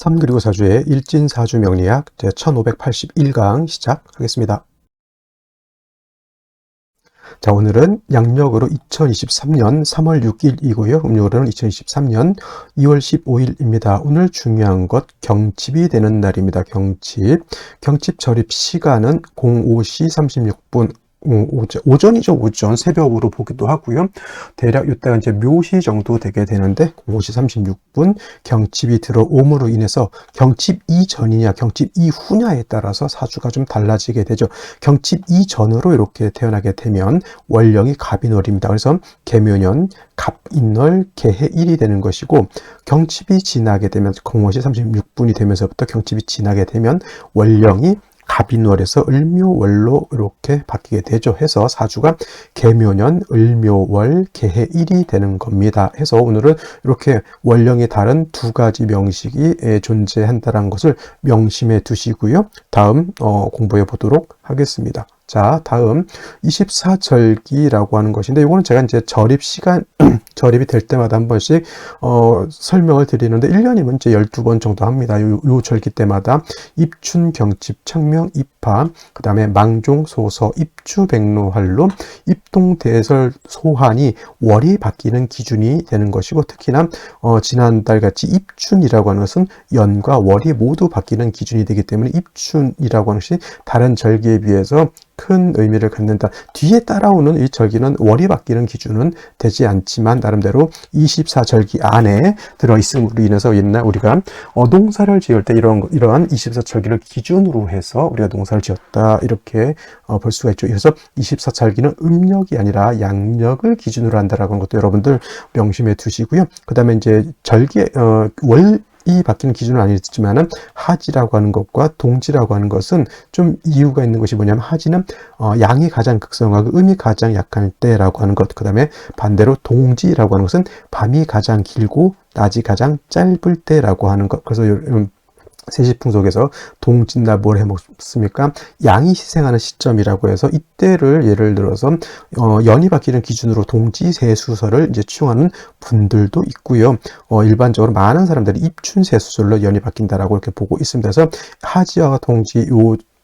3 그리고 4주의 일진사주 명리학 제1581강 시작하겠습니다. 자, 오늘은 양력으로 2023년 3월 6일이고요. 음력으로는 2023년 2월 15일입니다. 오늘 중요한 것 경칩이 되는 날입니다. 경칩 절입 시간은 05시 36분 오전이죠. 오전 새벽으로 보기도 하고요. 대략 이때가 이제 묘시 정도 되게 되는데 05시 36분 경칩이 들어옴으로 인해서 경칩 이전이냐 경칩 이후냐에 따라서 사주가 좀 달라지게 되죠. 경칩 이전으로 이렇게 태어나게 되면 월령이 갑인월입니다. 그래서 개묘년 갑인월 개해일이 되는 것이고, 경칩이 지나게 되면 05시 36분이 되면서부터 경칩이 지나게 되면 월령이 갑인월에서 을묘월로 이렇게 바뀌게 되죠. 해서 사주가 개묘년 을묘월 개해일이 되는 겁니다. 해서 오늘은 이렇게 월령이 다른 두 가지 명식이 존재한다는 것을 명심해 두시고요. 다음 공부해 보도록 하겠습니다. 자, 다음 24절기라고 하는 것인데, 이거는 제가 이제 절입 시간, 절입이 될 때마다 한 번씩 설명을 드리는데 1년이면 이제 12번 정도 합니다. 요 절기 때마다 입춘, 경칩, 청명, 입하, 그 다음에 망종, 소서, 입주, 백로, 활로, 입동, 대설, 소환이 월이 바뀌는 기준이 되는 것이고, 특히나 지난달 같이 입춘이라고 하는 것은 연과 월이 모두 바뀌는 기준이 되기 때문에 입춘이라고 하는 것이 다른 절기에 비해서 큰 의미를 갖는다. 뒤에 따라오는 이 절기는 월이 바뀌는 기준은 되지 않지만 나름대로 24절기 안에 들어있음으로 인해서 옛날 우리가 농사를 지을 때 이러한 24절기를 기준으로 해서 우리가 농사를 지었다 이렇게 볼 수가 있죠. 그래서 24절기는 음력이 아니라 양력을 기준으로 한다라고 하는 것도 여러분들 명심해 두시고요. 그 다음에 이제 절기 이 바뀌는 기준은 아니지만은 하지라고 하는 것과 동지라고 하는 것은 좀 이유가 있는 것이 뭐냐면, 하지는 양이 가장 극성하고 음이 가장 약할 때라고 하는 것, 그 다음에 반대로 동지라고 하는 것은 밤이 가장 길고 낮이 가장 짧을 때라고 하는 것. 그래서 세시풍속에서 동짓날 뭘 해먹습니까? 양이 희생하는 시점이라고 해서 이때를 예를 들어서 연이 바뀌는 기준으로 동지세수설을 이제 취용하는 분들도 있고요. 일반적으로 많은 사람들이 입춘세수설로 연이 바뀐다라고 이렇게 보고 있습니다. 그래서 하지와 동지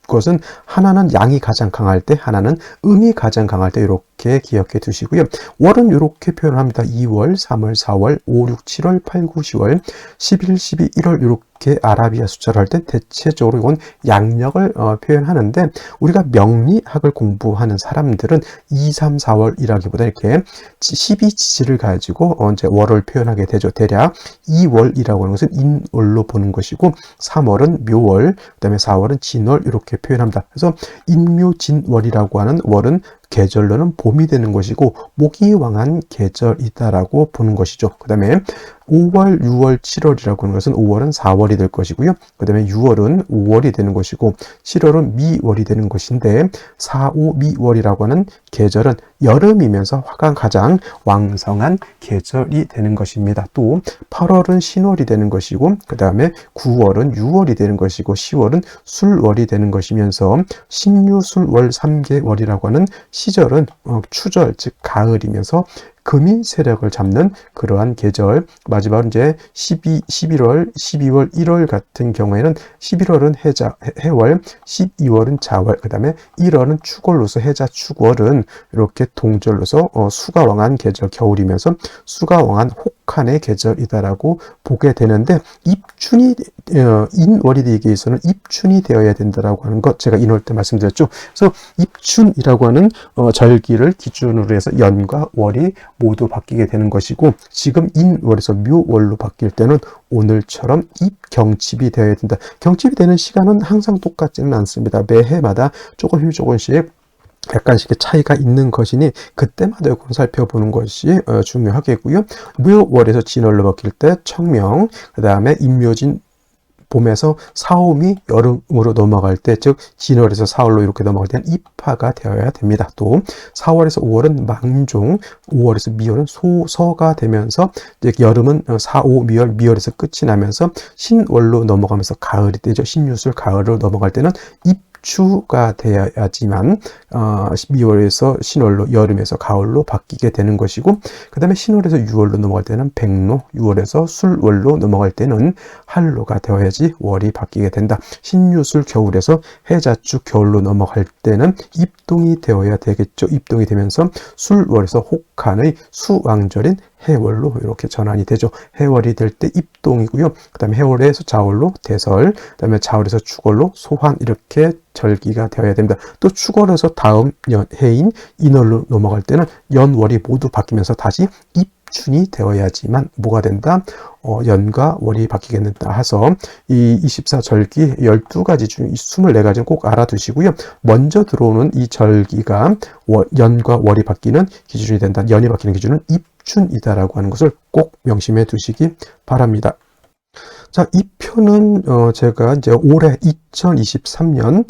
것은 하나는 양이 가장 강할 때, 하나는 음이 가장 강할 때 이렇게 기억해 두시고요. 월은 이렇게 표현합니다. 2월, 3월, 4월, 5, 6, 7월, 8, 9, 10월, 11, 12, 1월 이렇게 아라비아 숫자를 할 때 대체적으로 이건 양력을 표현하는데, 우리가 명리학을 공부하는 사람들은 2, 3, 4월이라기보다 이렇게 12지지를 가지고 이제 월을 표현하게 되죠. 대략 2월이라고 하는 것은 인월로 보는 것이고, 3월은 묘월, 그 다음에 4월은 진월 이렇게 표현합니다. 그래서 인묘진월이라고 하는 월은 계절로는 봄이 되는 것이고 모기왕한 계절이다라고 보는 것이죠. 그 다음에 5월, 6월, 7월이라고 하는 것은 5월은 4월이 될 것이고요. 그 다음에 6월은 5월이 되는 것이고 7월은 미월이 되는 것인데 4, 5, 미월이라고 하는 계절은 여름이면서 화가 가장 왕성한 계절이 되는 것입니다. 또 8월은 신월이 되는 것이고 그 다음에 9월은 6월이 되는 것이고 10월은 술월이 되는 것이면서 신유술월 3개월이라고 하는 시절은 추절, 즉 가을이면서 금이 세력을 잡는 그러한 계절. 마지막으로 이제 11월, 12월, 1월 같은 경우에는 11월은 해월, 12월은 자월, 그 다음에 1월은 축월로서 해자 축월은 이렇게 동절로서 수가 왕한 계절 겨울이면서 수가 왕한 혹한의 계절이다라고 보게 되는데, 입춘이 인월이 되기 위해서는 입춘이 되어야 된다라고 하는 것 제가 인월 때 말씀드렸죠. 그래서 입춘이라고 하는 절기를 기준으로 해서 연과 월이 모두 바뀌게 되는 것이고, 지금 인월에서 묘월로 바뀔 때는 오늘처럼 입경칩이 되어야 된다. 경칩이 되는 시간은 항상 똑같지는 않습니다. 매해마다 조금씩 약간씩 차이가 있는 것이니 그때마다 이걸 살펴보는 것이 중요하겠고요. 묘월에서 진월로 바뀔 때 청명, 그 다음에 임묘진 봄에서 사오미 여름으로 넘어갈 때, 즉 진월에서 사월로 이렇게 넘어갈 때는 입하가 되어야 됩니다. 또 4월에서 5월은 망종, 5월에서 미월은 소서가 되면서 이제 여름은 4, 5, 미월에서 끝이 나면서 신월로 넘어가면서 가을이 되죠. 신유술 가을로 넘어갈 때는 입추가 되어야지만 미월에서 신월로, 여름에서 가을로 바뀌게 되는 것이고, 그 다음에 신월에서 유월로 넘어갈 때는 백로, 유월에서 술월로 넘어갈 때는 한로가 되어야지 월이 바뀌게 된다. 신유술 겨울에서 해자축 겨울로 넘어갈 때는 입동이 되어야 되겠죠. 입동이 되면서 술월에서 혹한의 수왕절인 해월로 이렇게 전환이 되죠. 해월이 될 때 입동이고요. 그 다음에 해월에서 자월로 대설, 그 다음에 자월에서 축월로 소환, 이렇게 절기가 되어야 됩니다. 또 축월에서 다음 해인 인월로 넘어갈 때는 연월이 모두 바뀌면서 다시 입춘이 되어야지만 뭐가 된다? 연과 월이 바뀌겠다 해서 이 24절기 12가지 중 24가지는 꼭 알아두시고요. 먼저 들어오는 이 절기가 연과 월이 바뀌는 기준이 된다. 연이 바뀌는 기준은 입춘이다라고 하는 것을 꼭 명심해 두시기 바랍니다. 자, 이 표는 제가 이제 올해 2023년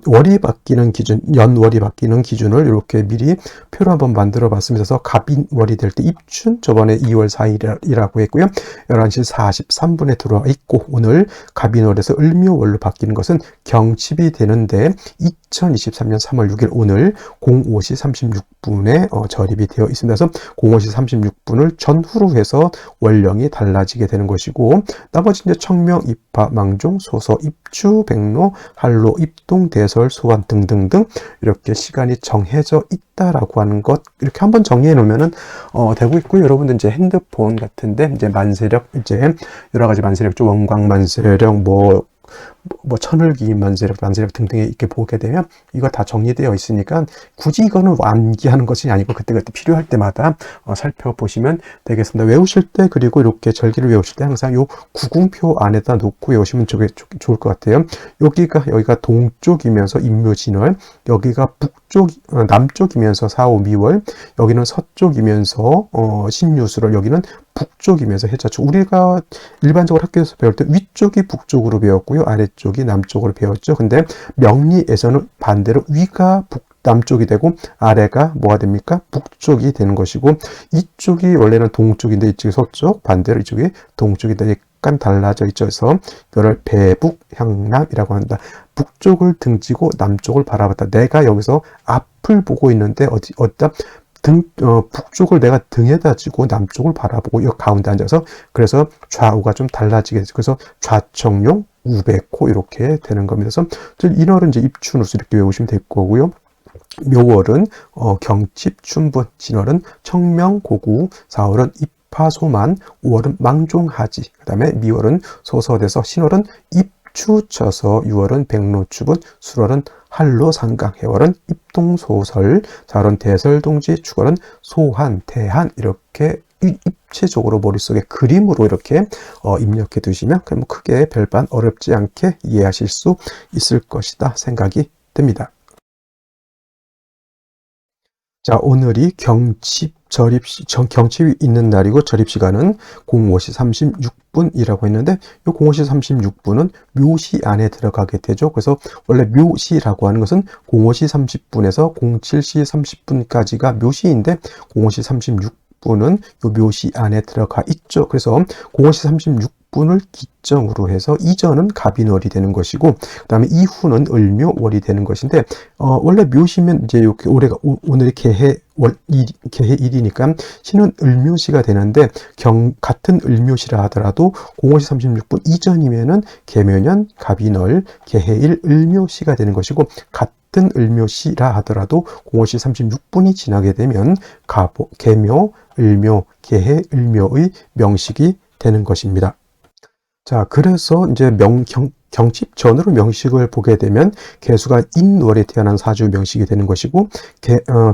월이 바뀌는 기준, 연월이 바뀌는 기준을 이렇게 미리 표로 한번 만들어 봤습니다. 그래서 갑인월이 될 때 입춘, 저번에 2월 4일이라고 했고요. 11시 43분에 들어와 있고, 오늘 갑인월에서 을묘월로 바뀌는 것은 경칩이 되는데 2023년 3월 6일 오늘 05시 36분에 절입이 되어 있습니다. 그래서 05시 36분을 전후로 해서 월령이 달라지게 되는 것이고, 나머지 이제 청명, 입하, 망종, 소서, 입추, 백로, 한로, 입동, 대설, 소환 등등등 이렇게 시간이 정해져 있다라고 하는 것, 이렇게 한번 정리해 놓으면은 되고 있고요. 여러분들 이제 핸드폰 같은데 이제 만세력, 이제 여러 가지 만세력, 원광 만세력, 천을기 만세력 등등에 이렇게 보게 되면 이거 다 정리되어 있으니까 굳이 이거는 암기하는 것이 아니고 그때그때 필요할 때마다 살펴보시면 되겠습니다. 외우실 때, 그리고 이렇게 절기를 외우실 때 항상 요 구궁표 안에다 놓고 외우시면 좋을 것 같아요. 여기가 동쪽이면서 임묘진월, 여기가 남쪽이면서 사오미월, 여기는 서쪽이면서 신유술월, 여기는 북쪽이면서 해자축. 우리가 일반적으로 학교에서 배울 때 위쪽이 북쪽으로 배웠고요, 아래쪽이 남쪽으로 배웠죠. 근데 명리에서는 반대로 위가 남쪽이 되고 아래가 뭐가 됩니까? 북쪽이 되는 것이고, 이쪽이 원래는 동쪽인데 이쪽이 서쪽, 반대로 이쪽이 동쪽인데 약간 달라져 있죠. 그래서 이거를 배북향남이라고 한다. 북쪽을 등지고 남쪽을 바라봤다. 내가 여기서 앞을 보고 있는데 어디다 북쪽을 내가 등에다 지고 남쪽을 바라보고 이 가운데 앉아서, 그래서 좌우가 좀 달라지게 되죠. 그래서 좌청룡, 우백호 이렇게 되는 겁니다. 그래서 인월은 이제 입춘으로서 이렇게 외우시면 될 거고요. 묘월은 경칩, 춘분, 진월은 청명, 고구, 사월은 입하소만, 5월은 망종하지, 그 다음에 미월은 소서돼서, 신월은 입추쳐서, 6월은 백로추분, 술월은 한로상강, 해월은 입동소설, 자월은 대설동지, 축월은 소한, 태한, 이렇게 입체적으로 머릿속에 그림으로 이렇게 입력해 두시면 그럼 크게 별반 어렵지 않게 이해하실 수 있을 것이다 생각이 듭니다. 자, 오늘이 경칩이 있는 날이고, 절입시간은 05시 36분이라고 했는데, 이 05시 36분은 묘시 안에 들어가게 되죠. 그래서 원래 묘시라고 하는 것은 05시 30분에서 07시 30분까지가 묘시인데, 05시 36분은 이 묘시 안에 들어가 있죠. 그래서 05시 36분을 기점으로 해서 이전은 갑인월이 되는 것이고, 그 다음에 이후는 을묘월이 되는 것인데, 원래 묘시면 이제 이렇게 오늘이 개해일이니까 신은 을묘시가 되는데, 같은 을묘시라 하더라도 05시 36분 이전이면은 개묘년, 갑인월, 개해일, 을묘시가 되는 것이고, 같은 을묘시라 하더라도 05시 36분이 지나게 되면 개묘, 을묘, 개해, 을묘의 명식이 되는 것입니다. 자, 그래서 이제 경칩 전으로 명식을 보게 되면 개수가 인월에 태어난 사주 명식이 되는 것이고,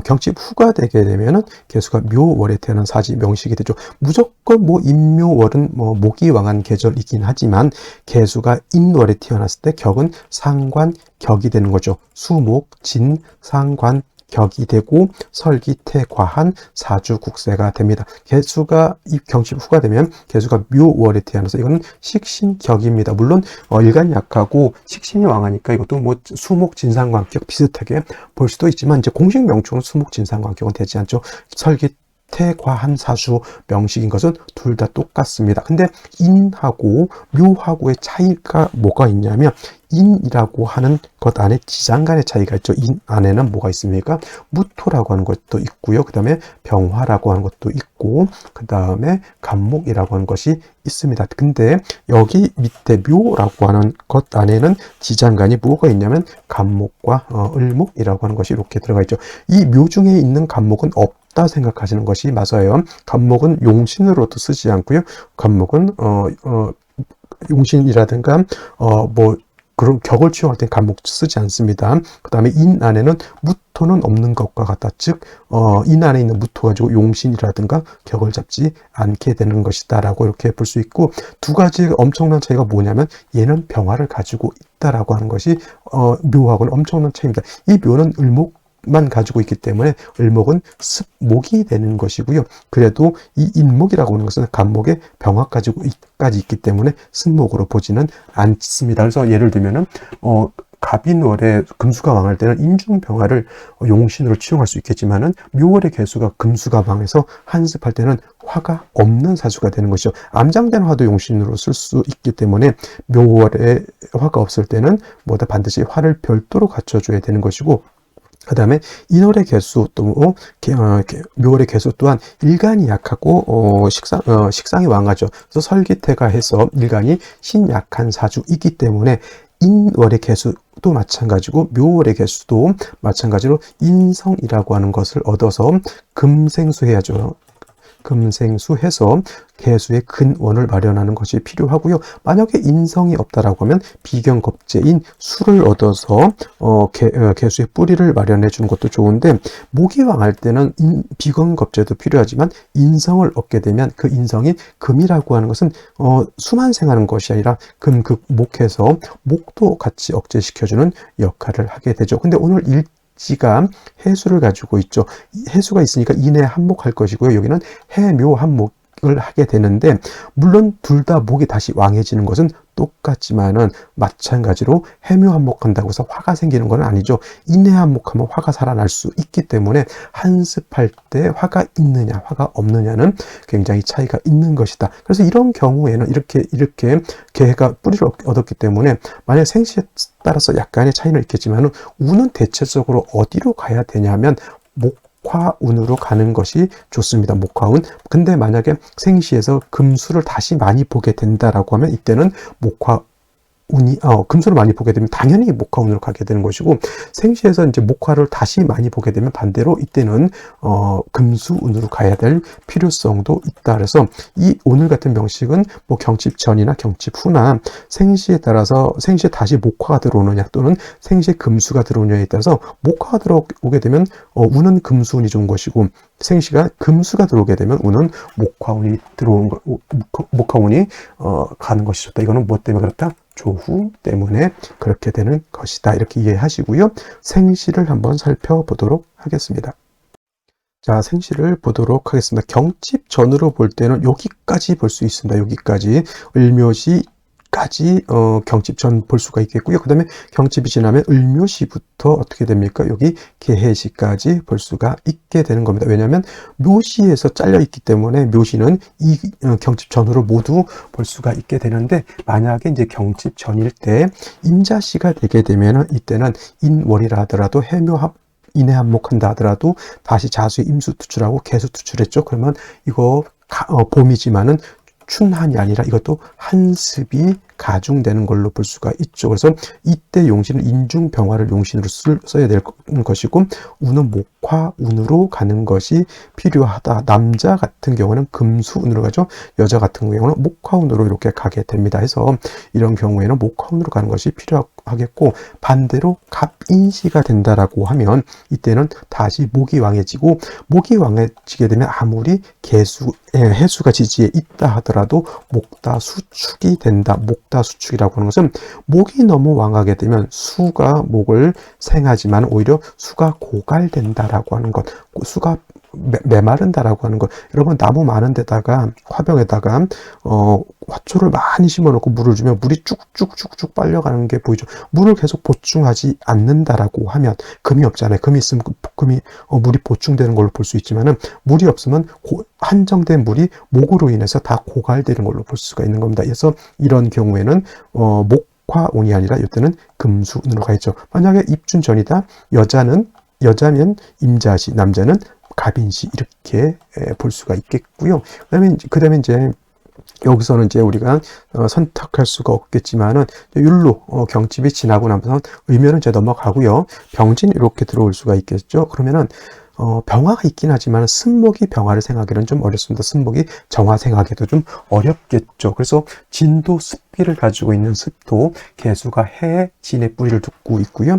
경칩 후가 되게 되면은 개수가 묘월에 태어난 사지 명식이 되죠. 무조건 인묘월은 목이 왕한 계절이긴 하지만, 개수가 인월에 태어났을 때 격은 상관, 격이 되는 거죠. 수목, 진, 상관, 격이 되고 설기, 태, 과한, 사주, 국세가 됩니다. 개수가 이 경칩 후가 되면 개수가 묘월에 태어나서 이거는 식신격입니다. 물론 일간약하고 식신이 왕하니까 이것도 수목, 진상관격 비슷하게 볼 수도 있지만, 이제 공식 명칭은 수목, 진상관격은 되지 않죠. 설기, 태과한, 사주 명식인 것은 둘 다 똑같습니다. 근데 인하고 묘하고의 차이가 뭐가 있냐면, 인이라고 하는 것 안에 지장 간의 차이가 있죠. 인 안에는 뭐가 있습니까? 무토라고 하는 것도 있고요. 그 다음에 병화라고 하는 것도 있고, 그 다음에 간목이라고 하는 것이 있습니다. 근데 여기 밑에 묘라고 하는 것 안에는 지장간이 뭐가 있냐면 간목과 을목이라고 하는 것이 이렇게 들어가 있죠. 이 묘 중에 있는 간목은 없다 생각하시는 것이 맞아요. 간목은 용신으로도 쓰지 않고요. 간목은 용신이라든가 뭐 그런 격을 취용할 땐 간목 쓰지 않습니다. 그 다음에 인 안에는 무토는 없는 것과 같다. 즉 인 안에 있는 무토 가지고 용신이라든가 격을 잡지 않게 되는 것이다 라고 이렇게 볼 수 있고, 두 가지 엄청난 차이가 뭐냐면 얘는 병화를 가지고 있다라고 하는 것이 묘하고는 엄청난 차이입니다. 이 묘는 을목만 가지고 있기 때문에 을목은 습목이 되는 것이고요. 그래도 이 인목이라고 하는 것은 간목에 병화 가지고까지 있기 때문에 습목으로 보지는 않습니다. 그래서 예를 들면은 갑인월에 금수가 망할 때는 인중병화를 용신으로 취용할 수 있겠지만은 묘월의 개수가 금수가 망해서 한습할 때는 화가 없는 사주가 되는 것이죠. 암장된 화도 용신으로 쓸 수 있기 때문에 묘월에 화가 없을 때는 뭐다 반드시 화를 별도로 갖춰줘야 되는 것이고, 그 다음에 인월의 개수 또 묘월의 개수 또한 일간이 약하고 식상이 왕하죠. 그래서 설기태가 해서 일간이 신약한 사주이기 때문에 인월의 개수도 마찬가지고 묘월의 개수도 마찬가지로 인성이라고 하는 것을 얻어서 금생수해야죠. 금생수해서 개수의 근원을 마련하는 것이 필요하고요. 만약에 인성이 없다라고 하면 비견겁제인 수를 얻어서 개수의 뿌리를 마련해 주는 것도 좋은데, 목이 왕할 때는 비견겁제도 필요하지만 인성을 얻게 되면 그 인성이 금이라고 하는 것은 수만 생하는 것이 아니라 금극목해서 목도 같이 억제시켜주는 역할을 하게 되죠. 근데 오늘 지가 해수를 가지고 있죠. 해수가 있으니까 인해 한목할 것이고요. 여기는 해묘 한목을 하게 되는데, 물론 둘 다 목이 다시 왕해지는 것은 똑같지만은 마찬가지로 해묘 한목한다고 해서 화가 생기는 건 아니죠. 인해 한목하면 화가 살아날 수 있기 때문에 한습할 때 화가 있느냐 화가 없느냐는 굉장히 차이가 있는 것이다. 그래서 이런 경우에는 이렇게 개가 뿌리를 얻었기 때문에 만약 생시에 따라서 약간의 차이는 있겠지만은 운은 대체적으로 어디로 가야 되냐면 목화운으로 가는 것이 좋습니다. 목화운. 근데 만약에 생시에서 금수를 다시 많이 보게 된다라고 하면 이때는 금수를 많이 보게 되면 당연히 목화운으로 가게 되는 것이고, 생시에서 이제 목화를 다시 많이 보게 되면 반대로 이때는 금수운으로 가야 될 필요성도 있다. 그래서 이 오늘 같은 명식은 뭐 경칩 전이나 경칩 후나 생시에 따라서 생시에 다시 목화가 들어오느냐 또는 생시에 금수가 들어오느냐에 따라서 목화가 들어오게 되면 운은 금수운이 좋은 것이고, 생시가 금수가 들어오게 되면 운은 목화운이 가는 것이 좋다. 이거는 뭐 때문에 그렇다? 조후 때문에 그렇게 되는 것이다. 이렇게 이해하시고요. 생시를 한번 살펴보도록 하겠습니다. 자, 생시를 보도록 하겠습니다. 경칩 전으로 볼 때는 여기까지 볼 수 있습니다. 여기까지 을묘시 까지 경칩 전 볼 수가 있겠고요. 그 다음에 경칩이 지나면 을묘시부터 어떻게 됩니까? 여기 개해시까지 볼 수가 있게 되는 겁니다. 왜냐하면 묘시에서 잘려 있기 때문에 묘시는 이 경칩 전후로 모두 볼 수가 있게 되는데, 만약에 이제 경칩 전일 때 임자시가 되게 되면은 이때는 인월이라 하더라도 인해 한목한다 하더라도 다시 자수의 임수 투출하고 개수 투출했죠. 그러면 이거 봄이지만은 춘한이 아니라 이것도 한습이 가중되는 걸로 볼 수가 있죠. 그래서 이때 용신은 인중병화를 용신으로 써야 될 것이고, 운은 목화운으로 가는 것이 필요하다. 남자 같은 경우는 금수운으로 가죠. 여자 같은 경우는 목화운으로 이렇게 가게 됩니다. 해서 이런 경우에는 목화운으로 가는 것이 필요하겠고, 반대로 갑인시가 된다라고 하면 이때는 다시 목이 왕해지고, 목이 왕해지게 되면 아무리 해수가 지지에 있다 하더라도 목다 수축이 된다. 목다 수축이라고 하는 것은 목이 너무 왕하게 되면 수가 목을 생하지만 오히려 수가 고갈된다라고 하는 것, 수가 메마른다라고 하는 것. 여러분, 나무 많은 데다가 화병에다가 화초를 많이 심어놓고 물을 주면 물이 쭉쭉쭉쭉 빨려가는 게 보이죠. 물을 계속 보충하지 않는다라고 하면 금이 없잖아요. 금이 있으면 물이 보충되는 걸로 볼 수 있지만은, 물이 없으면 한정된 물이 목으로 인해서 다 고갈되는 걸로 볼 수가 있는 겁니다. 그래서 이런 경우에는 목화운이 아니라 이때는 금수운으로 가 있죠. 만약에 입춘전이다. 여자면 임자시, 남자는 갑인시 이렇게 볼 수가 있겠고요. 그다음에 이제 여기서는 이제 우리가 선택할 수가 없겠지만은 율로 경칩이 지나고 나서 의묘는 이제 넘어가고요. 병진 이렇게 들어올 수가 있겠죠. 그러면은 병화가 있긴 하지만 승목이 병화를 생각하기는 좀 어렵습니다. 승목이 정화 생각하기도 좀 어렵겠죠. 그래서 진도 습기를 가지고 있는 습도, 개수가 해, 진의 뿌리를 두고 있고요.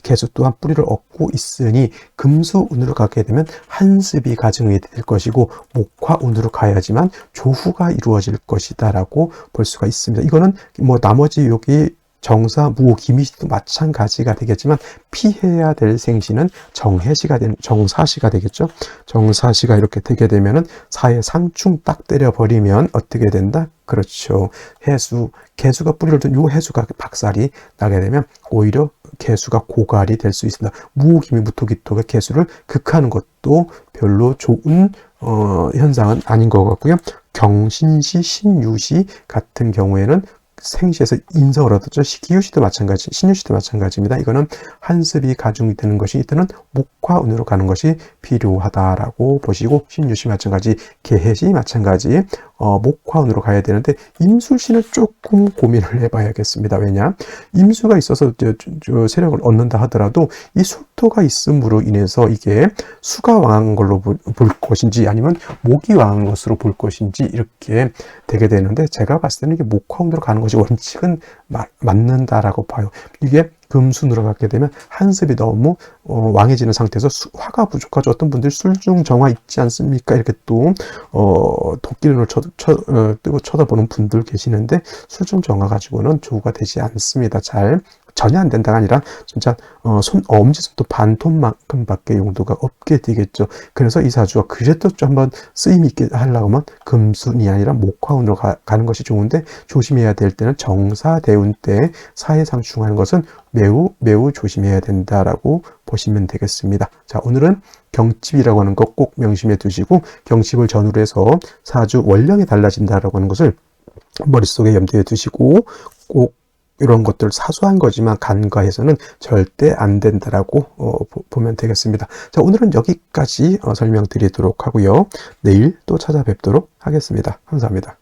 개수 또한 뿌리를 얻고 있으니 금수운으로 가게 되면 한습이 가증이 될 것이고 목화운으로 가야지만 조후가 이루어질 것이다라고 볼 수가 있습니다. 이거는 뭐 나머지 여기 정사, 무호, 기미시도 마찬가지가 되겠지만 피해야 될 생시는 정사시가 되겠죠. 정사시가 이렇게 되게 되면은 사의 상충 딱 때려버리면 어떻게 된다? 그렇죠. 개수가 뿌리를 둔 요 해수가 박살이 나게 되면 오히려 개수가 고갈이 될 수 있습니다. 무호, 기미, 무토, 기토가 개수를 극하는 것도 별로 좋은 현상은 아닌 것 같고요. 경신시, 신유시 같은 경우에는 생시에서 인성을 얻었죠. 기유시도 마찬가지, 신유시도 마찬가지입니다. 이거는 한습이 가중이 되는 것이 이때는 목화운으로 가는 것이 필요하다라고 보시고, 신유시 마찬가지, 개해시 마찬가지, 목화운으로 가야 되는데 임술시는 조금 고민을 해봐야겠습니다. 왜냐? 임수가 있어서 세력을 얻는다 하더라도 이 수토가 있음으로 인해서 이게 수가 왕한 걸로 볼 것인지 아니면 목이 왕한 것으로 볼 것인지 이렇게 되게 되는데, 제가 봤을 때는 이게 목화운으로 가는 것이 원칙은 맞는다라고 봐요. 이게 금순으로 가게 되면 한습이 너무 왕해지는 상태에서 화가 부족하죠. 어떤 분들 술중 정화 있지 않습니까? 이렇게 또 도끼눈을 뜨고 쳐다보는 분들 계시는데, 술중 정화 가지고는 조우가 되지 않습니다. 전혀 안 된다가 아니라 진짜 엄지손도 반톤만큼밖에 용도가 없게 되겠죠. 그래서 이 사주가 그래도 좀 한번 쓰임 있게 하려면 금순이 아니라 목화운으로 가는 것이 좋은데, 조심해야 될 때는 정사대운 때 사해상충하는 것은 매우 조심해야 된다라고 보시면 되겠습니다. 자, 오늘은 경칩이라고 하는 것 꼭 명심해 두시고, 경칩을 전후로 해서 사주 원령이 달라진다라고 하는 것을 머릿속에 염두에 두시고, 꼭 이런 것들 사소한 거지만 간과해서는 절대 안 된다라고 보면 되겠습니다. 자, 오늘은 여기까지 설명드리도록 하고요. 내일 또 찾아뵙도록 하겠습니다. 감사합니다.